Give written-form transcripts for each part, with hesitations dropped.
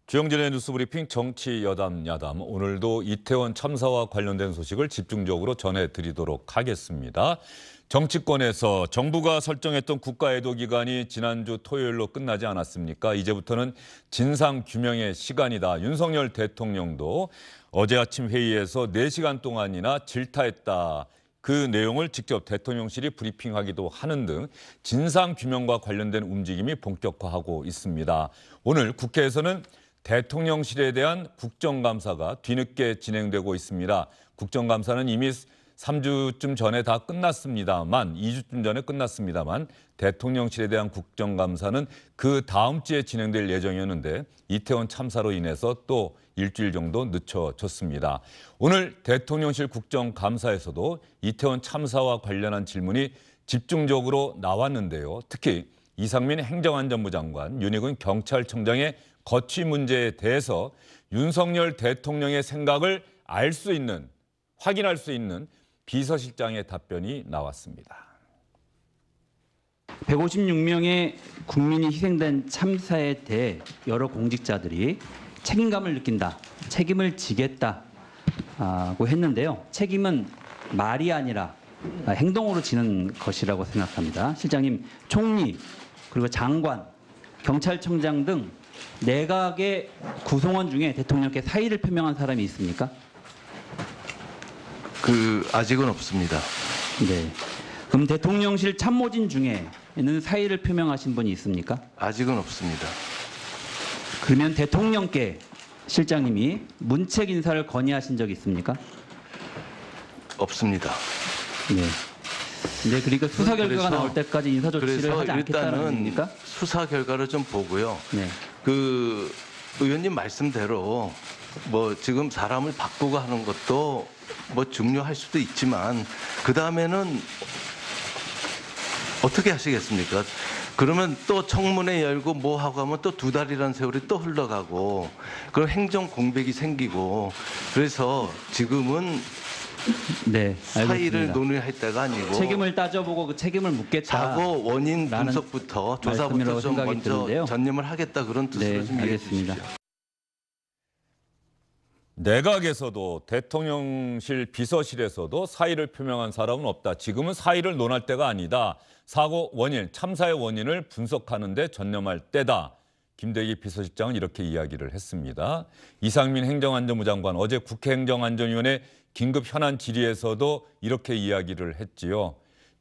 주영진의 뉴스브리핑 정치 여담 야담, 오늘도 이태원 참사와 관련된 소식을 집중적으로 전해드리도록 하겠습니다. 정치권에서 정부가 설정했던 국가애도기간이 지난주 토요일로 끝나지 않았습니까? 이제부터는 진상규명의 시간이다. 윤석열 대통령도 어제 아침 회의에서 4시간 동안이나 질타했다. 그 내용을 직접 대통령실이 브리핑하기도 하는 등 진상규명과 관련된 움직임이 본격화하고 있습니다. 오늘 국회에서는 대통령실에 대한 국정감사가 뒤늦게 진행되고 있습니다. 국정감사는 이미 3주쯤 전에 다 끝났습니다만, 2주쯤 전에 끝났습니다만 대통령실에 대한 국정감사는 그 다음 주에 진행될 예정이었는데 이태원 참사로 인해서 또 일주일 정도 늦춰졌습니다. 오늘 대통령실 국정감사에서도 이태원 참사와 관련한 질문이 집중적으로 나왔는데요. 특히 이상민 행정안전부 장관, 윤익은 경찰청장의 거취 문제에 대해서 윤석열 대통령의 생각을 알 수 있는, 확인할 수 있는 비서실장의 답변이 나왔습니다. 156명의 국민이 희생된 참사에 대해 여러 공직자들이 책임감을 느낀다, 책임을 지겠다고 했는데요. 책임은 말이 아니라 행동으로 지는 것이라고 생각합니다. 실장님, 총리, 그리고 장관, 경찰청장 등 내각의 구성원 중에 대통령께 사의를 표명한 사람이 있습니까? 아직은 없습니다. 네. 그럼 대통령실 참모진 중에는 사의를 표명하신 분이 있습니까? 아직은 없습니다. 그러면 대통령께 실장님이 문책 인사를 건의하신 적 있습니까? 없습니다. 네. 네, 그러니까 수사 결과가 그래서- 나올 때까지 인사 조치를 그래서 하지 않겠다는 일단은 얘기입니까? 수사 결과를 좀 보고요. 네. 의원님 말씀대로 지금 사람을 바꾸고 하는 것도 중요할 수도 있지만 그 다음에는 어떻게 하시겠습니까? 그러면 또 청문회 열고 뭐 하고 하면 또 2달이라는 세월이 또 흘러가고 그런 행정 공백이 생기고 그래서 지금은 네, 사의를 알겠습니다. 논의할 때가 아니고 책임을 따져보고 그 책임을 묻겠다. 사고 원인 라는 분석부터 조사부터 말씀이라고 좀 생각이 먼저 드는데요. 전념을 하겠다 그런 뜻으로 네, 좀 이해해 알겠습니다. 주십시오. 내각에서도 대통령실 비서실에서도 사의를 표명한 사람은 없다. 지금은 사의를 논할 때가 아니다. 사고 원인, 참사의 원인을 분석하는 데 전념할 때다. 김대기 비서실장은 이렇게 이야기를 했습니다. 이상민 행정안전부 장관 어제 국회 행정안전위원회 긴급 현안 질의에서도 이렇게 이야기를 했지요.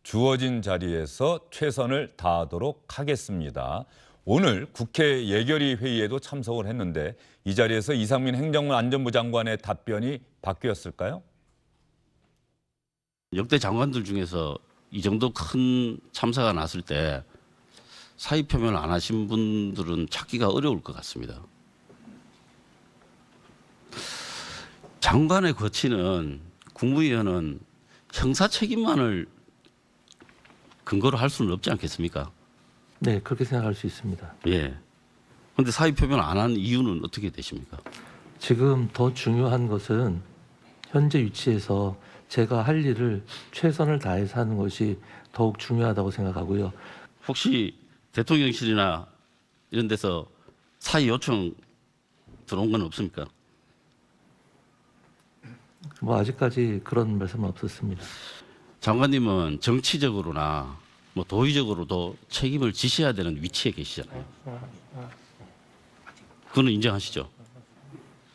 주어진 자리에서 최선을 다하도록 하겠습니다. 오늘 국회 예결위 회의에도 참석을 했는데 이 자리에서 이상민 행정안전부 장관의 답변이 바뀌었을까요? 역대 장관들 중에서 이 정도 큰 참사가 났을 때 사의 표명을 안 하신 분들은 찾기가 어려울 것 같습니다. 장관의 거취는 국무위원은 형사 책임만을 근거로 할 수는 없지 않겠습니까? 네, 그렇게 생각할 수 있습니다. 예. 그런데 사의 표명을 안 한 이유는 어떻게 되십니까? 지금 더 중요한 것은 현재 위치에서 제가 할 일을 최선을 다해서 하는 것이 더욱 중요하다고 생각하고요. 혹시 대통령실이나 이런 데서 사의 요청 들어온 건 없습니까? 아직까지 그런 말씀은 없었습니다. 장관님은 정치적으로나 도의적으로도 책임을 지셔야 되는 위치에 계시잖아요. 그거는 인정하시죠?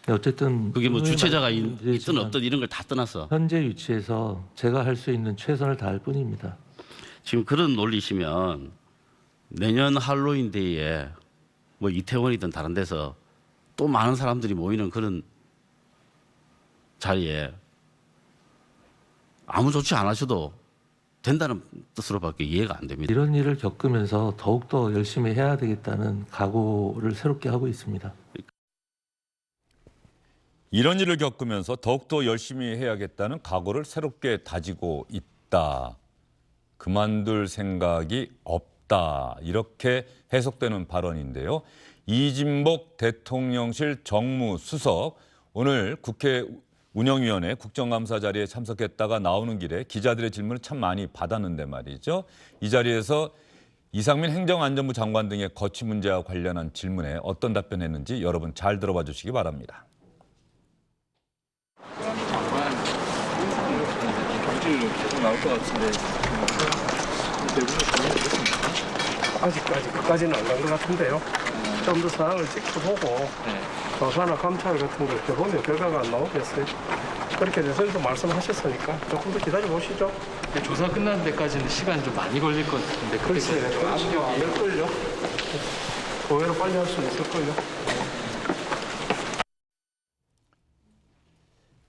어쨌든 그게 주체자가 말씀드리지만 있든 없든 이런 걸 다 떠나서 현재 위치에서 제가 할 수 있는 최선을 다할 뿐입니다. 지금 그런 논리시면 내년 할로윈데이에 이태원이든 다른 데서 또 많은 사람들이 모이는 그런 자리에 아무 조치 안 하셔도 된다는 뜻으로밖에 이해가 안 됩니다. 이런 일을 겪으면서 더욱더 열심히 해야 되겠다는 각오를 새롭게 하고 있습니다. 이런 일을 겪으면서 더욱더 열심히 해야겠다는 각오를 새롭게 다지고 있다. 그만둘 생각이 없다. 이렇게 해석되는 발언인데요. 이진복 대통령실 정무수석 오늘 국회 운영위원회 국정감사 자리에 참석했다가 나오는 길에 기자들의 질문을 참 많이 받았는데 말이죠. 이 자리에서 이상민 행정안전부 장관 등의 거취 문제와 관련한 질문에 어떤 답변했는지 여러분 잘 들어봐 주시기 바랍니다. 경질 계속 나올 것 같은데 대부분 정리되겠습니까? 아직까지 끝까지는 안 간 것 같은데요. 좀 더 상황을 지켜보고 조사나 감찰 같은 걸 해보면 결과가 안 나오겠어요. 그렇게 대선에서 말씀하셨으니까 조금 더 기다려 보시죠. 조사 끝나는 데까지는 시간이 좀 많이 걸릴 것 같은데 글쎄, 될걸요. 의외로 빨리 할 수 있을걸요.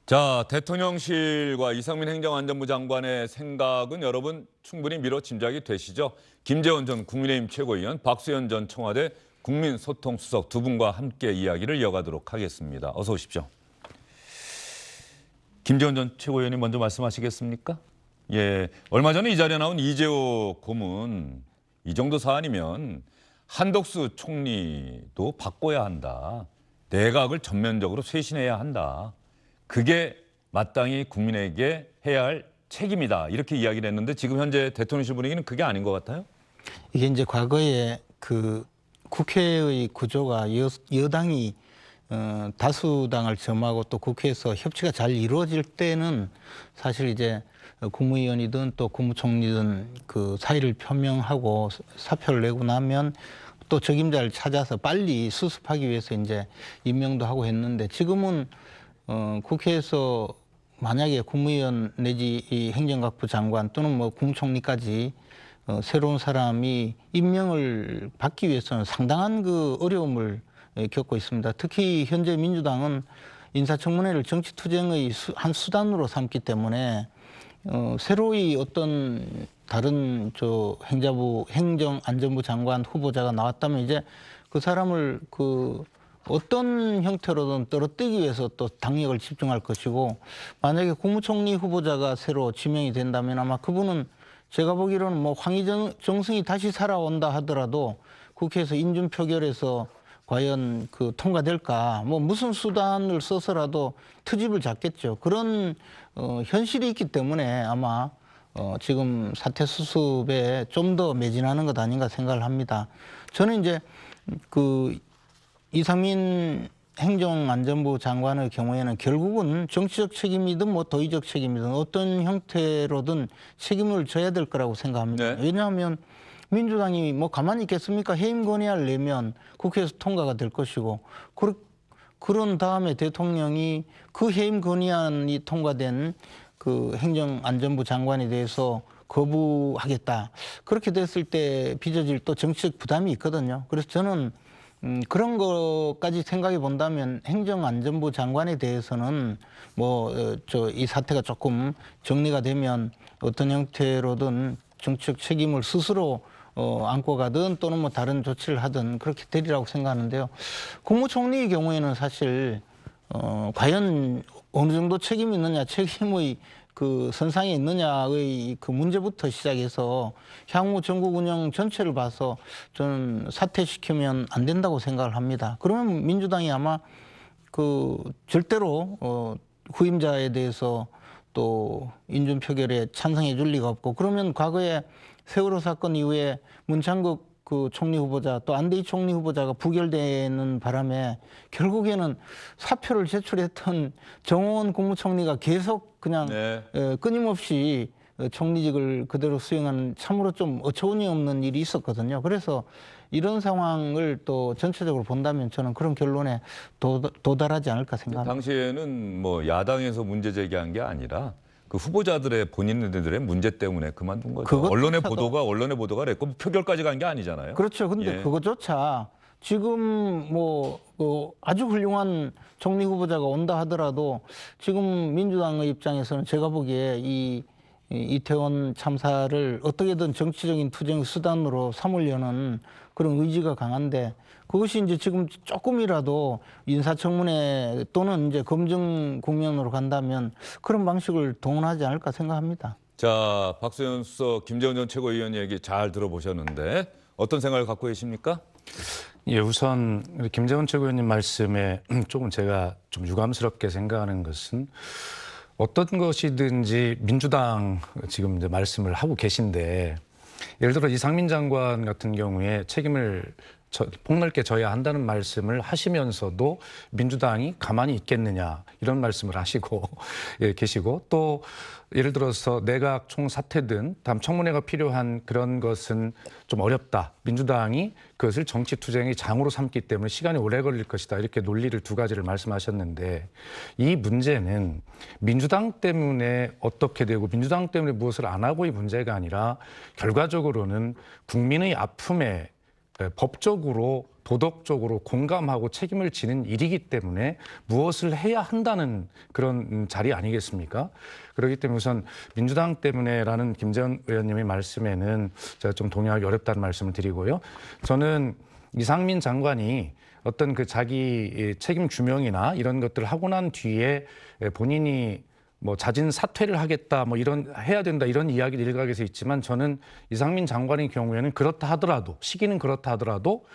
자, 대통령실과 이상민 행정안전부 장관의 생각은 여러분 충분히 미뤄 짐작이 되시죠? 김재원 전 국민의힘 최고위원, 박수현 전 청와대 국민소통수석 두 분과 함께 이야기를 이어가도록 하겠습니다. 어서 오십시오. 김재원 전 최고위원이 먼저 말씀하시겠습니까? 예, 얼마 전에 이 자리에 나온 이재호 고문, 이 정도 사안이면 한덕수 총리도 바꿔야 한다. 내각을 전면적으로 쇄신해야 한다. 그게 마땅히 국민에게 해야 할 책임이다. 이렇게 이야기를 했는데 지금 현재 대통령실 분위기는 그게 아닌 것 같아요? 이게 이제 과거에 그 국회의 구조가 여당이 다수당을 점하고 또 국회에서 협치가 잘 이루어질 때는 사실 이제 국무위원이든 또 국무총리든 그 사의를 표명하고 사표를 내고 나면 또 적임자를 찾아서 빨리 수습하기 위해서 이제 임명도 하고 했는데 지금은 국회에서 만약에 국무위원 내지 이 행정각부 장관 또는 뭐 국무총리까지 새로운 사람이 임명을 받기 위해서는 상당한 그 어려움을 겪고 있습니다. 특히 현재 민주당은 인사청문회를 정치투쟁의 한 수단으로 삼기 때문에 새로이 어떤 다른 행정안전부 장관 후보자가 나왔다면 이제 그 사람을 어떤 형태로든 떨어뜨리기 위해서 또 당력을 집중할 것이고 만약에 국무총리 후보자가 새로 지명이 된다면 아마 그분은 제가 보기로는 뭐 황희정승이 다시 살아온다 하더라도 국회에서 인준 표결에서 과연 통과될까 뭐 무슨 수단을 써서라도 트집을 잡겠죠. 그런 현실이 있기 때문에 아마 지금 사태 수습에 좀 더 매진하는 것 아닌가 생각을 합니다. 저는 이제 이상민 행정안전부 장관의 경우에는 결국은 정치적 책임이든 뭐 도의적 책임이든 어떤 형태로든 책임을 져야 될 거라고 생각합니다. 네. 왜냐하면 민주당이 뭐 가만히 있겠습니까? 해임 건의안을 내면 국회에서 통과가 될 것이고 그런 다음에 대통령이 그 해임 건의안이 통과된 그 행정안전부 장관에 대해서 거부하겠다. 그렇게 됐을 때 빚어질 또 정치적 부담이 있거든요. 그래서 저는 그런 것까지 생각해 본다면 행정안전부 장관에 대해서는 이 사태가 조금 정리가 되면 어떤 형태로든 정치적 책임을 스스로 안고 가든 또는 뭐 다른 조치를 하든 그렇게 되리라고 생각하는데요. 국무총리의 경우에는 사실 과연 어느 정도 책임이 있느냐, 책임의 선상에 있느냐의 문제부터 시작해서 향후 전국 운영 전체를 봐서 저는 사퇴시키면 안 된다고 생각을 합니다. 그러면 민주당이 아마 절대로 후임자에 대해서 또 인준 표결에 찬성해 줄 리가 없고 그러면 과거에 세월호 사건 이후에 문창극 총리 후보자 또 안대희 총리 후보자가 부결되는 바람에 결국에는 사표를 제출했던 정호원 국무총리가 계속 그냥 끊임없이 총리직을 그대로 수행하는 참으로 좀 어처구니 없는 일이 있었거든요. 그래서 이런 상황을 또 전체적으로 본다면 저는 그런 결론에 도달하지 않을까 생각합니다. 당시에는 뭐 야당에서 문제 제기한 게 아니라 그 후보자들의 본인들의 문제 때문에 그만둔 거죠. 언론의 보도가 그랬고 표결까지 간 게 아니잖아요. 그렇죠. 근데 그것조차 지금 아주 훌륭한 총리 후보자가 온다 하더라도 지금 민주당의 입장에서는 제가 보기에 이 이태원 참사를 어떻게든 정치적인 투쟁 수단으로 삼으려는 그런 의지가 강한데 그것이 이제 지금 조금이라도 인사청문회 또는 이제 검증 국면으로 간다면 그런 방식을 동원하지 않을까 생각합니다. 자, 박수현 수석, 김재원 전 최고위원 얘기 잘 들어보셨는데 어떤 생각을 갖고 계십니까? 예, 우선 김재원 최고위원님 말씀에 조금 제가 좀 유감스럽게 생각하는 것은 어떤 것이든지 민주당 지금 이제 말씀을 하고 계신데 예를 들어 이상민 장관 같은 경우에 책임을 폭넓게 져야 한다는 말씀을 하시면서도 민주당이 가만히 있겠느냐 이런 말씀을 하시고 계시고, 또 예를 들어서 내각 총사퇴든 다음 청문회가 필요한 그런 것은 좀 어렵다. 민주당이 그것을 정치 투쟁의 장으로 삼기 때문에 시간이 오래 걸릴 것이다. 이렇게 논리를 두 가지를 말씀하셨는데, 이 문제는 민주당 때문에 어떻게 되고 민주당 때문에 무엇을 안 하고의 문제가 아니라 결과적으로는 국민의 아픔에 법적으로 도덕적으로 공감하고 책임을 지는 일이기 때문에 무엇을 해야 한다는 그런 자리 아니겠습니까? 그렇기 때문에 우선 민주당 때문에라는 김재원 의원님의 말씀에는 제가 좀 동의하기 어렵다는 말씀을 드리고요. 저는 이상민 장관이 어떤 그 자기 책임 규명이나 이런 것들을 하고 난 뒤에 본인이 뭐 자진 사퇴를 하겠다, 뭐 이런 해야 된다 이런 이야기도 일각에서 있지만, 저는 이상민 장관의 경우에는 그렇다 하더라도, 시기는 그렇다 하더라도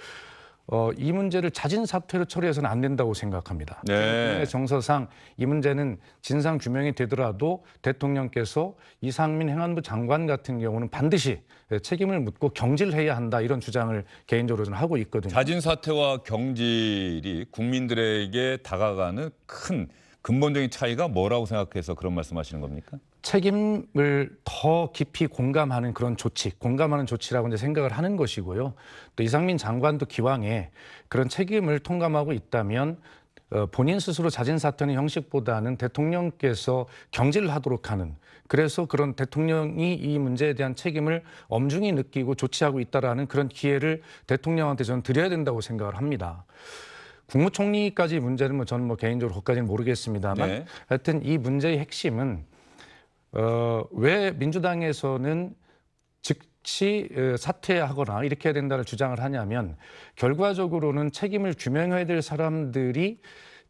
이 문제를 자진 사퇴로 처리해서는 안 된다고 생각합니다. 네. 정서상 이 문제는 진상 규명이 되더라도 대통령께서 이상민 행안부 장관 같은 경우는 반드시 책임을 묻고 경질해야 한다, 이런 주장을 개인적으로 저는 하고 있거든요. 자진 사퇴와 경질이 국민들에게 다가가는 큰 근본적인 차이가 뭐라고 생각해서 그런 말씀하시는 겁니까? 책임을 더 깊이 공감하는 그런 조치, 공감하는 조치라고 이제 생각을 하는 것이고요. 또 이상민 장관도 기왕에 그런 책임을 통감하고 있다면 본인 스스로 자진 사퇴하는 형식보다는 대통령께서 경질을 하도록 하는, 그래서 그런 대통령이 이 문제에 대한 책임을 엄중히 느끼고 조치하고 있다라는 그런 기회를 대통령한테 저는 드려야 된다고 생각을 합니다. 국무총리까지 문제는 뭐 저는 뭐 개인적으로 그것까지는 모르겠습니다만, 네. 하여튼 이 문제의 핵심은 왜 민주당에서는 즉시 사퇴하거나 이렇게 해야 된다는 주장을 하냐면, 결과적으로는 책임을 규명해야 될 사람들이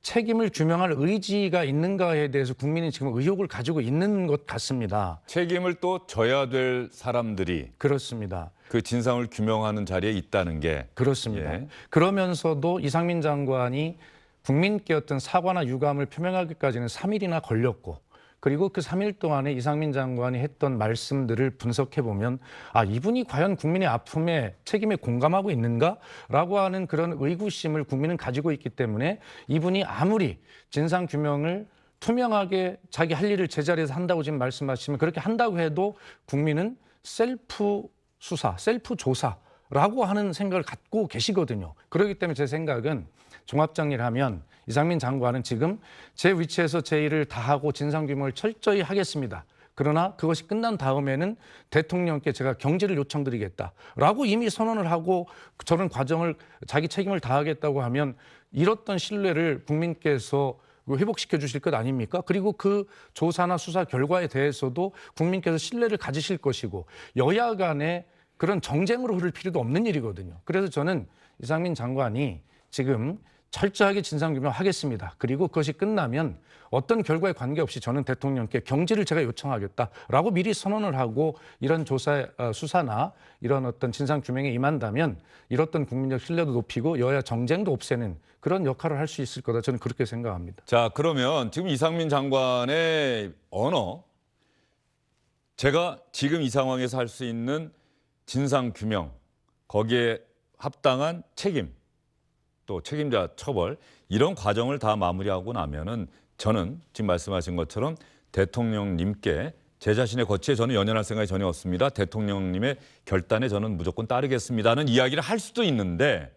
책임을 규명할 의지가 있는가에 대해서 국민이 지금 의혹을 가지고 있는 것 같습니다. 책임을 또 져야 될 사람들이 그렇습니다. 그 진상을 규명하는 자리에 있다는 게 그렇습니다. 예. 그러면서도 이상민 장관이 국민께 어떤 사과나 유감을 표명하기까지는 3일이나 걸렸고, 그리고 그 3일 동안에 이상민 장관이 했던 말씀들을 분석해 보면, 아, 이분이 과연 국민의 아픔에 책임에 공감하고 있는가라고 하는 그런 의구심을 국민은 가지고 있기 때문에, 이분이 아무리 진상 규명을 투명하게 자기 할 일을 제자리에서 한다고 지금 말씀하시면, 그렇게 한다고 해도 국민은 셀프 수사, 셀프 조사라고 하는 생각을 갖고 계시거든요. 그렇기 때문에 제 생각은 종합정리를 하면 이상민 장관은 지금 제 위치에서 제 일을 다하고 진상규명을 철저히 하겠습니다. 그러나 그것이 끝난 다음에는 대통령께 제가 경질을 요청드리겠다라고 이미 선언을 하고 저런 과정을 자기 책임을 다하겠다고 하면, 잃었던 신뢰를 국민께서 회복시켜 주실 것 아닙니까? 그리고 그 조사나 수사 결과에 대해서도 국민께서 신뢰를 가지실 것이고, 여야 간에 그런 정쟁으로 흐를 필요도 없는 일이거든요. 그래서 저는 이상민 장관이 지금 철저하게 진상규명하겠습니다. 그리고 그것이 끝나면 어떤 결과에 관계없이 저는 대통령께 경질을 제가 요청하겠다라고 미리 선언을 하고, 이런 조사, 수사나 이런 어떤 진상규명에 임한다면 잃었던 국민적 신뢰도 높이고 여야 정쟁도 없애는 그런 역할을 할 수 있을 거다, 저는 그렇게 생각합니다. 자, 그러면 지금 이상민 장관의 언어, 제가 지금 이 상황에서 할 수 있는 진상 규명, 거기에 합당한 책임, 또 책임자 처벌, 이런 과정을 다 마무리하고 나면은 저는 지금 말씀하신 것처럼 대통령님께 제 자신의 거취에 저는 연연할 생각이 전혀 없습니다. 대통령님의 결단에 저는 무조건 따르겠습니다는 이야기를 할 수도 있는데,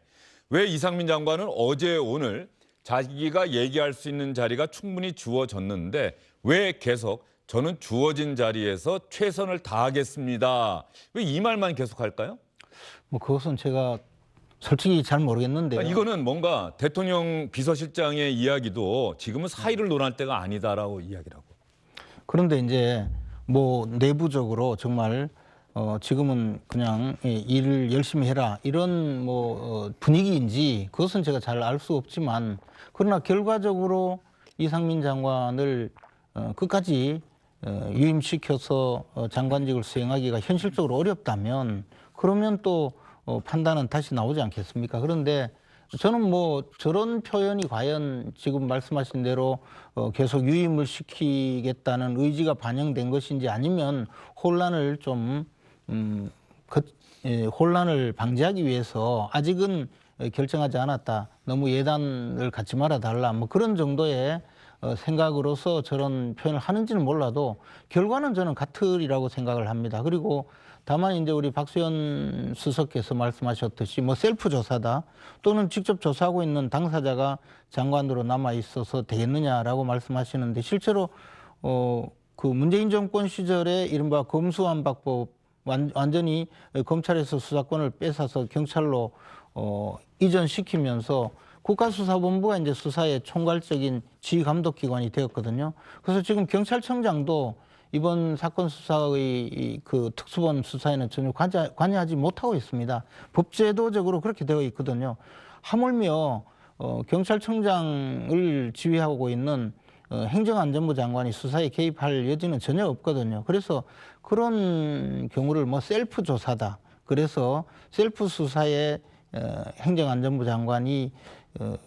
왜 이상민 장관은 어제 오늘 자기가 얘기할 수 있는 자리가 충분히 주어졌는데 왜 계속 저는 주어진 자리에서 최선을 다하겠습니다, 왜 이 말만 계속할까요? 뭐 그것은 제가 솔직히 잘 모르겠는데요. 이거는 뭔가 대통령 비서실장의 이야기도 지금은 사의를 논할 때가 아니다라고 이야기를 하고. 그런데 이제 뭐 내부적으로 정말 지금은 그냥 일을 열심히 해라 이런 뭐 분위기인지 그것은 제가 잘 알 수 없지만, 그러나 결과적으로 이상민 장관을 끝까지 유임시켜서 장관직을 수행하기가 현실적으로 어렵다면, 그러면 또 판단은 다시 나오지 않겠습니까? 그런데 저는 뭐 저런 표현이 과연 지금 말씀하신 대로 계속 유임을 시키겠다는 의지가 반영된 것인지, 아니면 혼란을 좀 혼란을 방지하기 위해서 아직은 결정하지 않았다. 너무 예단을 갖지 말아 달라. 뭐 그런 정도의 생각으로서 저런 표현을 하는지는 몰라도 결과는 저는 같으리라고 생각을 합니다. 그리고 다만 이제 우리 박수현 수석께서 말씀하셨듯이 뭐 셀프 조사다 또는 직접 조사하고 있는 당사자가 장관으로 남아 있어서 되겠느냐라고 말씀하시는데 실제로 그 문재인 정권 시절에 이른바 검수완박법 완전히 검찰에서 수사권을 뺏어서 경찰로 이전시키면서 국가수사본부가 이제 수사의 총괄적인 지휘감독기관이 되었거든요. 그래서 지금 경찰청장도 이번 사건 수사의 그 특수본 수사에는 전혀 관여하지 못하고 있습니다. 법제도적으로 그렇게 되어 있거든요. 하물며 경찰청장을 지휘하고 있는 행정안전부 장관이 수사에 개입할 여지는 전혀 없거든요. 그래서 그런 경우를 뭐 셀프 조사다. 그래서 셀프 수사에 행정안전부 장관이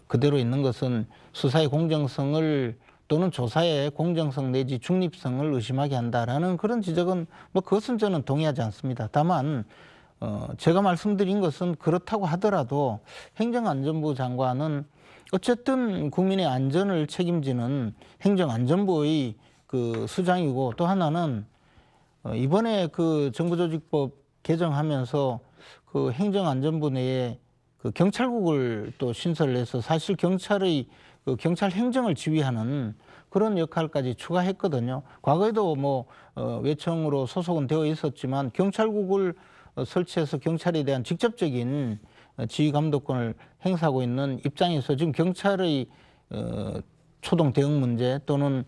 그대로 있는 것은 수사의 공정성을 또는 조사의 공정성 내지 중립성을 의심하게 한다라는 그런 지적은 뭐 그것은 저는 동의하지 않습니다. 다만 제가 말씀드린 것은 그렇다고 하더라도 행정안전부 장관은 어쨌든 국민의 안전을 책임지는 행정안전부의 그 수장이고 또 하나는 이번에 그 정부조직법 개정하면서 그 행정안전부 내에 그 경찰국을 또 신설을 해서 사실 경찰의 그 경찰 행정을 지휘하는 그런 역할까지 추가했거든요. 과거에도 뭐 외청으로 소속은 되어 있었지만 경찰국을 설치해서 경찰에 대한 직접적인 지휘 감독권을 행사하고 있는 입장에서 지금 경찰의 초동 대응 문제 또는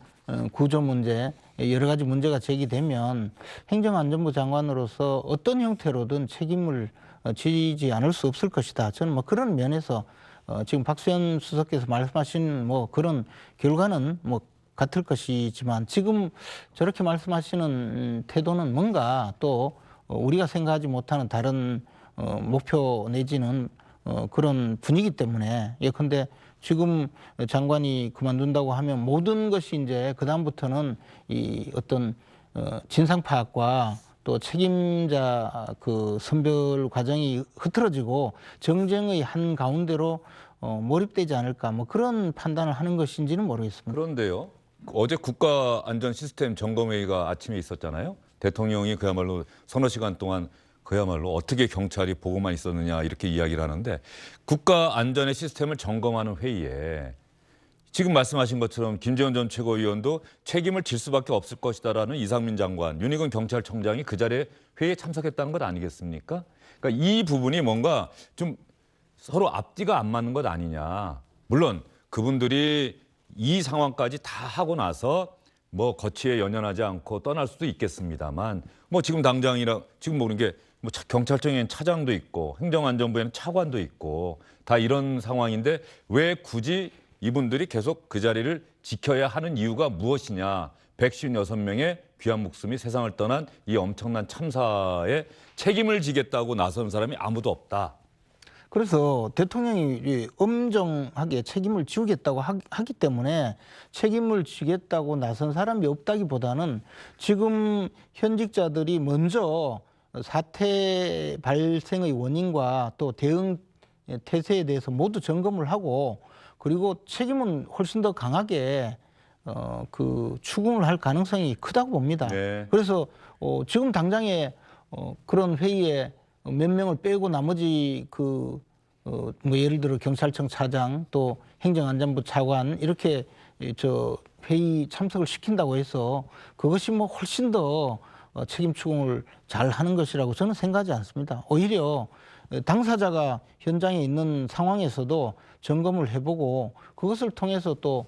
구조 문제 여러 가지 문제가 제기되면 행정안전부 장관으로서 어떤 형태로든 책임을 지지 않을 수 없을 것이다. 저는 뭐 그런 면에서 지금 박수현 수석께서 말씀하신 뭐 그런 결과는 뭐 같을 것이지만 지금 저렇게 말씀하시는 태도는 뭔가 또 우리가 생각하지 못하는 다른 목표 내지는 그런 분위기 때문에 예컨대 지금 장관이 그만둔다고 하면 모든 것이 이제 그다음부터는 이 어떤 진상 파악과 또 책임자 그 선별 과정이 흐트러지고 정쟁의 한 가운데로 몰입되지 않을까 뭐 그런 판단을 하는 것인지는 모르겠습니다. 그런데요. 어제 국가안전시스템 점검회의가 아침에 있었잖아요. 대통령이 그야말로 서너 시간 동안 그야말로 어떻게 경찰이 보고만 있었느냐 이렇게 이야기를 하는데 국가안전의 시스템을 점검하는 회의에 지금 말씀하신 것처럼 김재원 전 최고위원도 책임을 질 수밖에 없을 것이다라는 이상민 장관, 윤희근 경찰청장이 그 자리에 회의에 참석했다는 것 아니겠습니까? 그러니까 이 부분이 뭔가 좀 서로 앞뒤가 안 맞는 것 아니냐. 물론 그분들이 이 상황까지 다 하고 나서 뭐 거치에 연연하지 않고 떠날 수도 있겠습니다만 뭐 지금 당장이라 지금 모르는 게 뭐 경찰청에는 차장도 있고 행정안전부에는 차관도 있고 다 이런 상황인데 왜 굳이 이분들이 계속 그 자리를 지켜야 하는 이유가 무엇이냐. 156명의 귀한 목숨이 세상을 떠난 이 엄청난 참사에 책임을 지겠다고 나선 사람이 아무도 없다. 그래서 대통령이 엄정하게 책임을 지우겠다고 하기 때문에 책임을 지겠다고 나선 사람이 없다기보다는 지금 현직자들이 먼저 사태 발생의 원인과 또 대응 태세에 대해서 모두 점검을 하고 그리고 책임은 훨씬 더 강하게 그 추궁을 할 가능성이 크다고 봅니다. 네. 그래서 지금 당장에 그런 회의에 몇 명을 빼고 나머지 그 뭐 예를 들어 경찰청 차장 또 행정안전부 차관 이렇게 저 회의 참석을 시킨다고 해서 그것이 뭐 훨씬 더 책임 추궁을 잘 하는 것이라고 저는 생각하지 않습니다. 오히려 당사자가 현장에 있는 상황에서도 점검을 해보고 그것을 통해서 또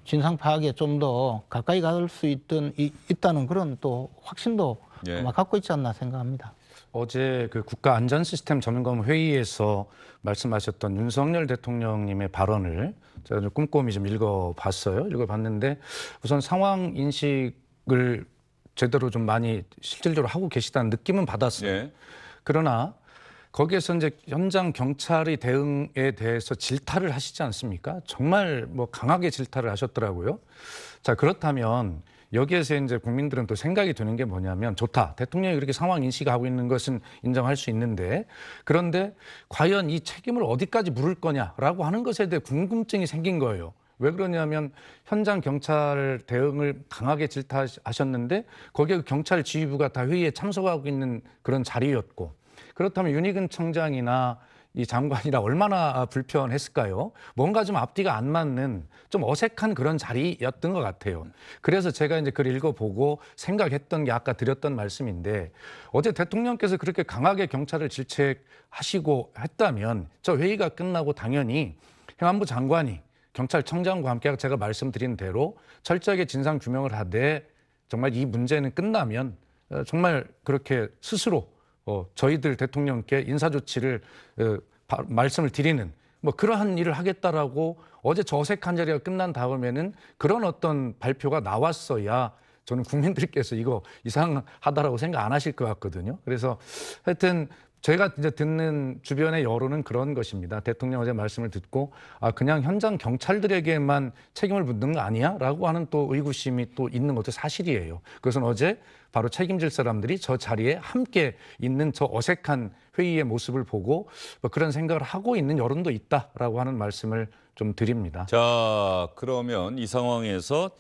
진상 파악에 좀 더 가까이 갈 수 있다는 그런 또 확신도 아마 갖고 있지 않나 생각합니다. 어제 그 국가안전시스템 점검 회의에서 말씀하셨던 윤석열 대통령님의 발언을 제가 좀 꼼꼼히 좀 읽어봤는데 우선 상황 인식을 제대로 좀 많이 실질적으로 하고 계시다는 느낌은 받았어요. 네. 그러나 거기에서 이제 현장 경찰의 대응에 대해서 질타를 하시지 않습니까? 정말 뭐 강하게 질타를 하셨더라고요. 자, 그렇다면 여기에서 이제 국민들은 또 생각이 드는 게 뭐냐면 좋다. 대통령이 그렇게 상황 인식하고 있는 것은 인정할 수 있는데 그런데 과연 이 책임을 어디까지 물을 거냐라고 하는 것에 대해 궁금증이 생긴 거예요. 왜 그러냐면 현장 경찰 대응을 강하게 질타하셨는데 거기에 경찰 지휘부가 다 회의에 참석하고 있는 그런 자리였고 그렇다면 윤희근 청장이나 이 장관이라 얼마나 불편했을까요? 뭔가 좀 앞뒤가 안 맞는 좀 어색한 그런 자리였던 것 같아요. 그래서 제가 이제 그걸 읽어보고 생각했던 게 아까 드렸던 말씀인데 어제 대통령께서 그렇게 강하게 경찰을 질책하시고 했다면 저 회의가 끝나고 당연히 행안부 장관이 경찰청장과 함께 제가 말씀드린 대로 철저하게 진상 규명을 하되 정말 이 문제는 끝나면 정말 그렇게 스스로 저희들 대통령께 인사조치를 말씀을 드리는 뭐 그러한 일을 하겠다라고 어제 저 어색한 자리가 끝난 다음에는 그런 어떤 발표가 나왔어야 저는 국민들께서 이거 이상하다라고 생각 안 하실 것 같거든요. 그래서 하여튼 제가 이제 듣는 주변의 여론은 그런 것입니다. 대통령 어제 말씀을 듣고 그냥 현장 경찰들에게만 책임을 묻는 거 아니야?라고 하는 또 의구심이 또 있는 것도 사실이에요. 그것은 어제 바로 책임질 사람들이 저 자리에 함께 있는 저 어색한 회의의 모습을 보고 뭐 그런 생각을 하고 있는 여론도 있다라고 하는 말씀을 좀 드립니다. 자, 그러면 이 상황에서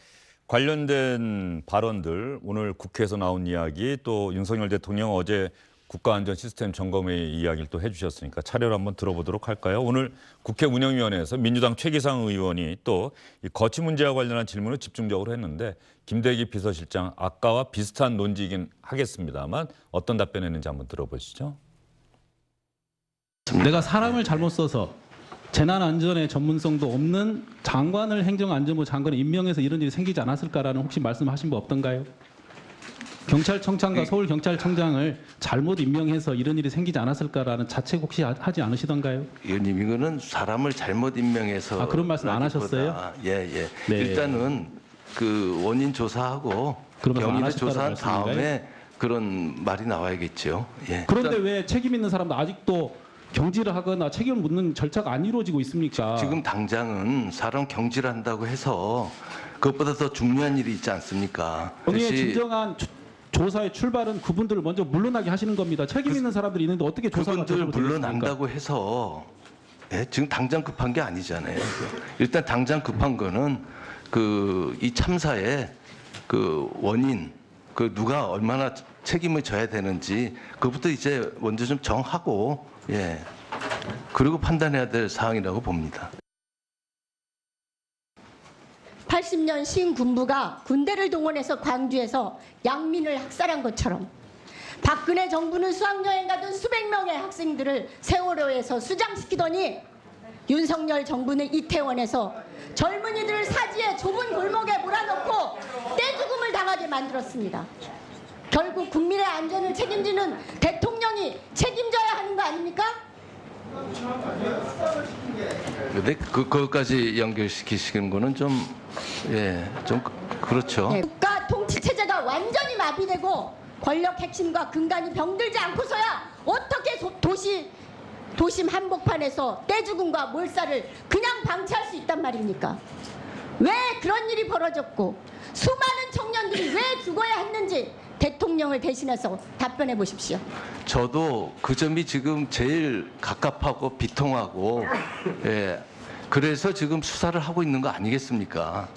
관련된 발언들, 오늘 국회에서 나온 이야기, 또 윤석열 대통령 어제 국가안전 시스템 점검의 이야기를 또 해주셨으니까 차례로 한번 들어보도록 할까요? 오늘 국회 운영위원회에서 민주당 최기상 의원이 또 이 거치 문제와 관련한 질문을 집중적으로 했는데 김대기 비서실장 아까와 비슷한 논지이긴 하겠습니다만 어떤 답변했는지 한번 들어보시죠. 내가 사람을 잘못 써서 재난안전에 전문성도 없는 장관을 행정안전부 장관에 임명해서 이런 일이 생기지 않았을까라는 혹시 말씀하신 바 없던가요? 경찰청장과 서울경찰청장을 잘못 임명해서 이런 일이 생기지 않았을까라는 자책 혹시 하지 않으시던가요? 의원님 이거는 사람을 잘못 임명해서 그런 말씀 안 하셨어요? 예. 네. 일단은 그 원인 조사하고 경위를 조사한 다음에 그런 말이 나와야겠죠. 예. 그런데 왜 책임 있는 사람도 아직도 경질을 하거나 책임을 묻는 절차가 안 이루어지고 있습니까? 지금 당장은 사람 경질한다고 해서 그것보다 더 중요한 일이 있지 않습니까? 본인의 진정한 조사의 출발은 그분들을 먼저 물러나게 하시는 겁니다. 책임 있는 사람들이 있는데 어떻게 조사가 그분들 물러난다고 해서 지금 당장 급한 게 아니잖아요. 일단 당장 급한 거는 이 참사의 그 원인, 누가 얼마나 책임을 져야 되는지 그것부터 이제 먼저 좀 정하고 그리고 판단해야 될 사항이라고 봅니다. 80년 신군부가 군대를 동원해서 광주에서 양민을 학살한 것처럼 박근혜 정부는 수학여행 가던 수백 명의 학생들을 세월호에서 수장시키더니 윤석열 정부는 이태원에서 젊은이들을 사지에 좁은 골목에 몰아넣고 떼죽음을 당하게 만들었습니다. 결국 국민의 안전을 책임지는 대통령이 책임져야 하는 거 아닙니까? 근데 그것까지 연결시키시는 거는 좀 그렇죠. 국가 통치 체제가 완전히 마비되고 권력 핵심과 근간이 병들지 않고서야 어떻게 도심 한복판에서 떼죽음과 몰살을 그냥 방치할 수 있단 말입니까? 왜 그런 일이 벌어졌고 수많은 청년들이 왜 죽어야 했는지 대통령을 대신해서 답변해 보십시오. 저도 그 점이 지금 제일 갑갑하고 비통하고 그래서 지금 수사를 하고 있는 거 아니겠습니까?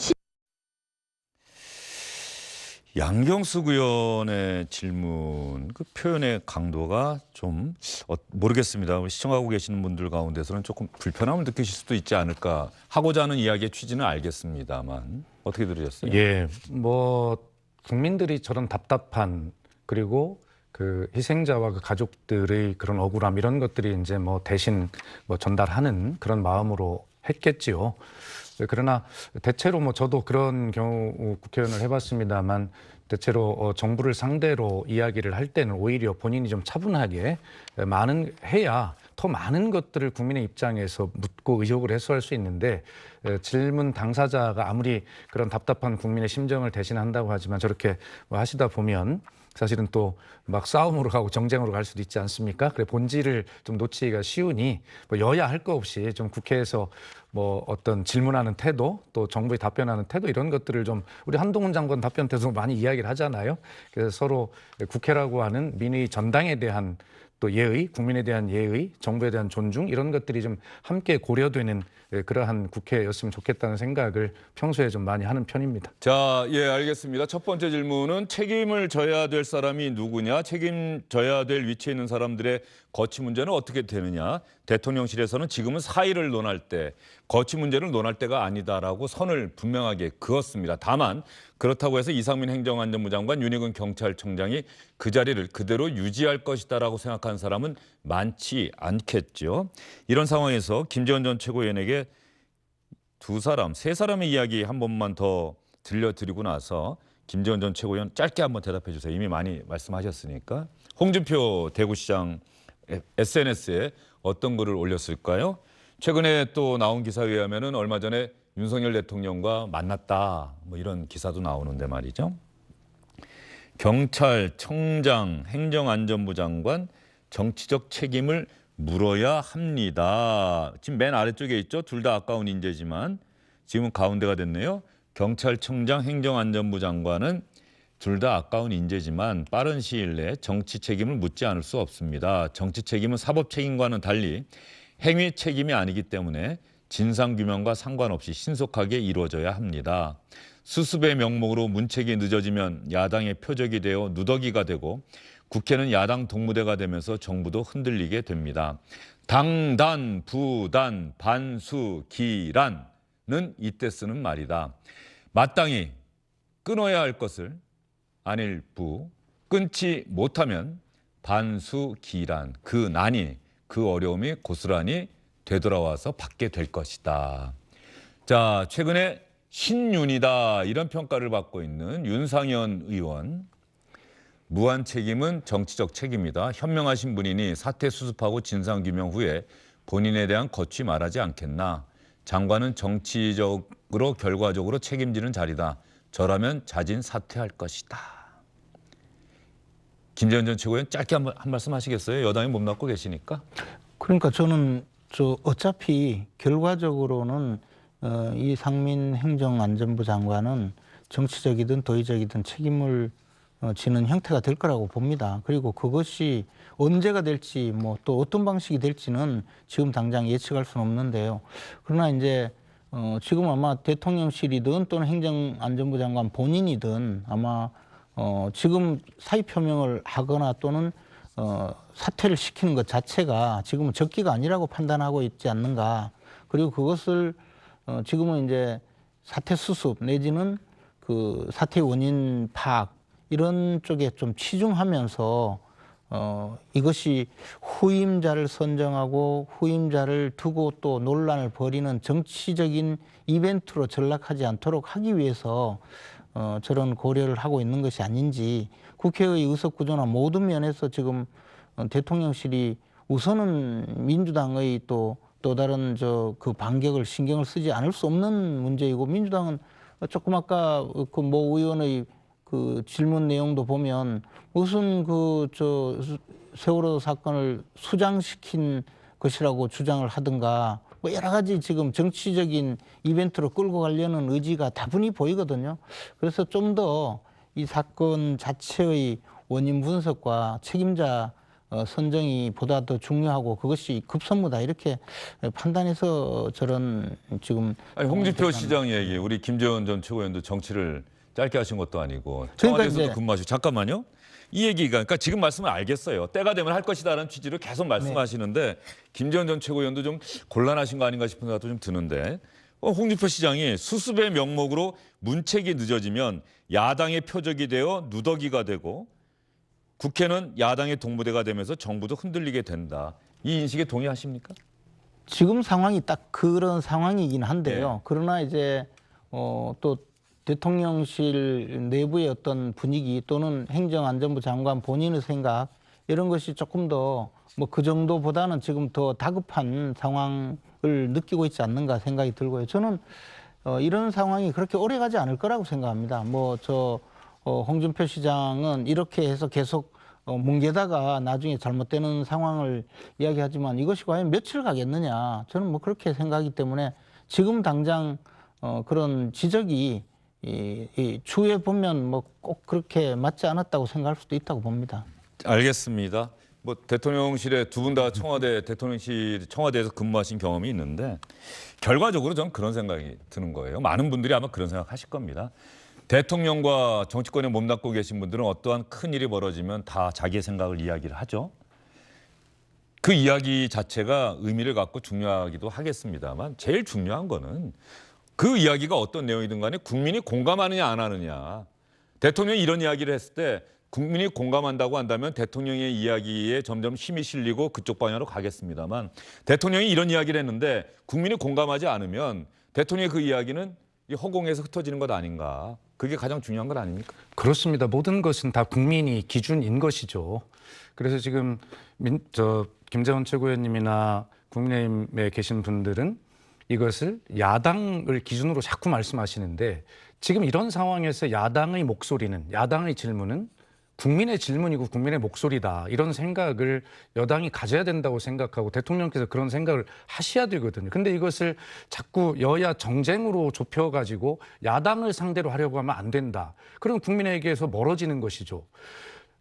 양경숙 의원의 질문 그 표현의 강도가 좀 모르겠습니다. 시청하고 계시는 분들 가운데서는 조금 불편함을 느끼실 수도 있지 않을까 하고자 하는 이야기의 취지는 알겠습니다만 어떻게 들으셨어요? 예, 뭐 국민들이 저런 답답한 그리고 그 희생자와 그 가족들의 그런 억울함 이런 것들이 이제 뭐 대신 뭐 전달하는 그런 마음으로 했겠지요. 그러나 대체로 뭐 저도 그런 경우 국회의원을 해봤습니다만 대체로 정부를 상대로 이야기를 할 때는 오히려 본인이 좀 차분하게 해야 더 많은 것들을 국민의 입장에서 묻고 의혹을 해소할 수 있는데 질문 당사자가 아무리 그런 답답한 국민의 심정을 대신한다고 하지만 저렇게 뭐 하시다 보면 사실은 또 막 싸움으로 가고 정쟁으로 갈 수도 있지 않습니까? 그래 본질을 좀 놓치기가 쉬우니 뭐 여야 할 거 없이 좀 국회에서 뭐 어떤 질문하는 태도 또 정부에 답변하는 태도 이런 것들을 좀 우리 한동훈 장관 답변 때도 많이 이야기를 하잖아요. 그래서 서로 국회라고 하는 민의 전당에 대한 또 예의, 국민에 대한 예의, 정부에 대한 존중 이런 것들이 좀 함께 고려되는 그러한 국회였으면 좋겠다는 생각을 평소에 좀 많이 하는 편입니다. 자, 예, 알겠습니다. 첫 번째 질문은 책임을 져야 될 사람이 누구냐, 책임져야 될 위치에 있는 사람들의 거취 문제는 어떻게 되느냐. 대통령실에서는 지금은 사의를 논할 때, 거취 문제를 논할 때가 아니다라고 선을 분명하게 그었습니다. 다만 그렇다고 해서 이상민 행정안전부 장관, 윤희근 경찰청장이 그 자리를 그대로 유지할 것이다라고 생각하는 사람은 많지 않겠죠. 이런 상황에서 김재원 전 최고위원에게 세 사람의 이야기 한 번만 더 들려드리고 나서 김재원 전 최고위원 짧게 한번 대답해 주세요. 이미 많이 말씀하셨으니까. 홍준표 대구시장 SNS에 어떤 글을 올렸을까요? 최근에 또 나온 기사에 의하면은 얼마 전에 윤석열 대통령과 만났다 뭐 이런 기사도 나오는데 말이죠. 경찰청장, 행정안전부 장관 정치적 책임을 물어야 합니다. 지금 맨 아래쪽에 있죠. 둘 다 아까운 인재지만 지금은 가운데가 됐네요. 경찰청장, 행정안전부 장관은 둘 다 아까운 인재지만 빠른 시일 내에 정치 책임을 묻지 않을 수 없습니다. 정치 책임은 사법 책임과는 달리 행위 책임이 아니기 때문에 진상규명과 상관없이 신속하게 이루어져야 합니다. 수습의 명목으로 문책이 늦어지면 야당의 표적이 되어 누더기가 되고 국회는 야당 동무대가 되면서 정부도 흔들리게 됩니다. 당단, 부단, 반수, 기란은 이때 쓰는 말이다. 마땅히 끊어야 할 것을 안일 부, 끊지 못하면 반수, 기란, 그 난이, 그 어려움이 고스란히 되돌아와서 받게 될 것이다. 자, 최근에 신윤이다 이런 평가를 받고 있는 윤상현 의원. 무한 책임은 정치적 책임이다. 현명하신 분이니 사태 수습하고 진상규명 후에 본인에 대한 거취 말하지 않겠나. 장관은 정치적으로 결과적으로 책임지는 자리다. 저라면 자진 사퇴할 것이다. 김재원 전 최고위원 짧게 한 말씀 하시겠어요? 여당이 몸담고 계시니까. 그러니까 저는 어차피 결과적으로는 이상민 행정안전부 장관은 정치적이든 도의적이든 책임을 지는 형태가 될 거라고 봅니다. 그리고 그것이 언제가 될지 뭐 또 어떤 방식이 될지는 지금 당장 예측할 수는 없는데요. 그러나 이제 지금 아마 대통령실이든 또는 행정안전부 장관 본인이든 아마 지금 사의 표명을 하거나 또는 사퇴를 시키는 것 자체가 지금은 적기가 아니라고 판단하고 있지 않는가. 그리고 그것을 지금은 이제 사퇴 수습 내지는 그 사퇴 원인 파악 이런 쪽에 좀 치중하면서 이것이 후임자를 선정하고 후임자를 두고 또 논란을 벌이는 정치적인 이벤트로 전락하지 않도록 하기 위해서 저런 고려를 하고 있는 것이 아닌지 국회의 의석 구조나 모든 면에서 지금 대통령실이 우선은 민주당의 또 다른 그 반격을 신경을 쓰지 않을 수 없는 문제이고 민주당은 조금 아까 그 모 의원의 그 질문 내용도 보면 무슨 세월호 사건을 수장시킨 것이라고 주장을 하든가 뭐 여러 가지 지금 정치적인 이벤트로 끌고 가려는 의지가 다분히 보이거든요. 그래서 좀 더 이 사건 자체의 원인 분석과 책임자 선정이 보다 더 중요하고 그것이 급선무다 이렇게 판단해서 저런 지금 홍준표 시장 얘기 우리 김재원 전 최고위원도 정치를 짧게 하신 것도 아니고 그러니까 청와대에서도 근무하시고 잠깐만요. 이 얘기가 그러니까 지금 말씀을 알겠어요. 때가 되면 할 것이다라는 취지로 계속 말씀하시는데 김재원 전 최고위원도 좀 곤란하신 거 아닌가 싶은 생각도 좀 드는데 홍준표 시장이 수습의 명목으로 문책이 늦어지면 야당의 표적이 되어 누더기가 되고 국회는 야당의 동무대가 되면서 정부도 흔들리게 된다. 이 인식에 동의하십니까? 지금 상황이 딱 그런 상황이긴 한데요. 네. 그러나 이제 또 대통령실 내부의 어떤 분위기 또는 행정안전부 장관 본인의 생각 이런 것이 조금 더 뭐 그 정도보다는 지금 더 다급한 상황을 느끼고 있지 않는가 생각이 들고요. 저는 이런 상황이 그렇게 오래 가지 않을 거라고 생각합니다. 홍준표 시장은 이렇게 해서 계속 뭉개다가 나중에 잘못되는 상황을 이야기하지만 이것이 과연 며칠 가겠느냐, 저는 뭐 그렇게 생각하기 때문에 지금 당장 그런 지적이 이 추후에 보면 뭐 꼭 그렇게 맞지 않았다고 생각할 수도 있다고 봅니다. 알겠습니다. 뭐 대통령실에 두 분 다 청와대에서 근무하신 경험이 있는데 결과적으로 저는 그런 생각이 드는 거예요. 많은 분들이 아마 그런 생각하실 겁니다. 대통령과 정치권에 몸담고 계신 분들은 어떠한 큰 일이 벌어지면 다 자기의 생각을 이야기를 하죠. 그 이야기 자체가 의미를 갖고 중요하기도 하겠습니다만 제일 중요한 거는 그 이야기가 어떤 내용이든 간에 국민이 공감하느냐 안 하느냐. 대통령이 이런 이야기를 했을 때 국민이 공감한다고 한다면 대통령의 이야기에 점점 힘이 실리고 그쪽 방향으로 가겠습니다만 대통령이 이런 이야기를 했는데 국민이 공감하지 않으면 대통령의 그 이야기는 허공에서 흩어지는 것 아닌가. 그게 가장 중요한 것 아닙니까? 그렇습니다. 모든 것은 다 국민이 기준인 것이죠. 그래서 지금 김재원 최고위원님이나 국민의힘에 계신 분들은 이것을 야당을 기준으로 자꾸 말씀하시는데 지금 이런 상황에서 야당의 목소리는, 야당의 질문은 국민의 질문이고 국민의 목소리다, 이런 생각을 여당이 가져야 된다고 생각하고 대통령께서 그런 생각을 하셔야 되거든요. 근데 이것을 자꾸 여야 정쟁으로 좁혀가지고 야당을 상대로 하려고 하면 안 된다. 그럼 국민에게서 멀어지는 것이죠.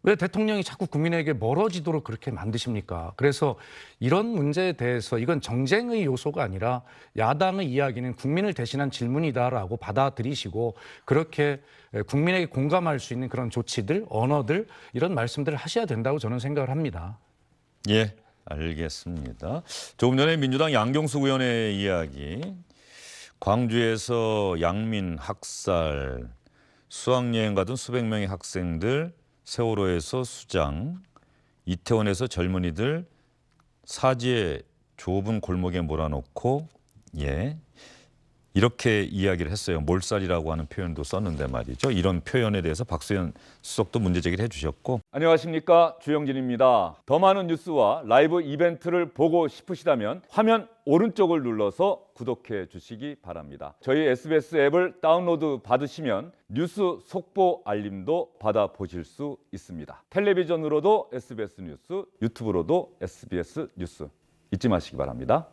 왜 대통령이 자꾸 국민에게 멀어지도록 그렇게 만드십니까? 그래서 이런 문제에 대해서 이건 정쟁의 요소가 아니라 야당의 이야기는 국민을 대신한 질문이다라고 받아들이시고 그렇게 국민에게 공감할 수 있는 그런 조치들, 언어들, 이런 말씀들을 하셔야 된다고 저는 생각을 합니다. 예, 알겠습니다. 조금 전에 민주당 양경숙 의원의 이야기, 광주에서 양민 학살, 수학여행 가던 수백 명의 학생들, 세월호에서 수장, 이태원에서 젊은이들 사지의 좁은 골목에 몰아놓고 이렇게 이야기를 했어요. 몰살이라고 하는 표현도 썼는데 말이죠. 이런 표현에 대해서 박수현 수석도 문제 제기를 해주셨고. 안녕하십니까, 주영진입니다. 더 많은 뉴스와 라이브 이벤트를 보고 싶으시다면 화면 오른쪽을 눌러서 구독해 주시기 바랍니다. 저희 SBS 앱을 다운로드 받으시면 뉴스 속보 알림도 받아보실 수 있습니다. 텔레비전으로도 SBS 뉴스, 유튜브로도 SBS 뉴스 잊지 마시기 바랍니다.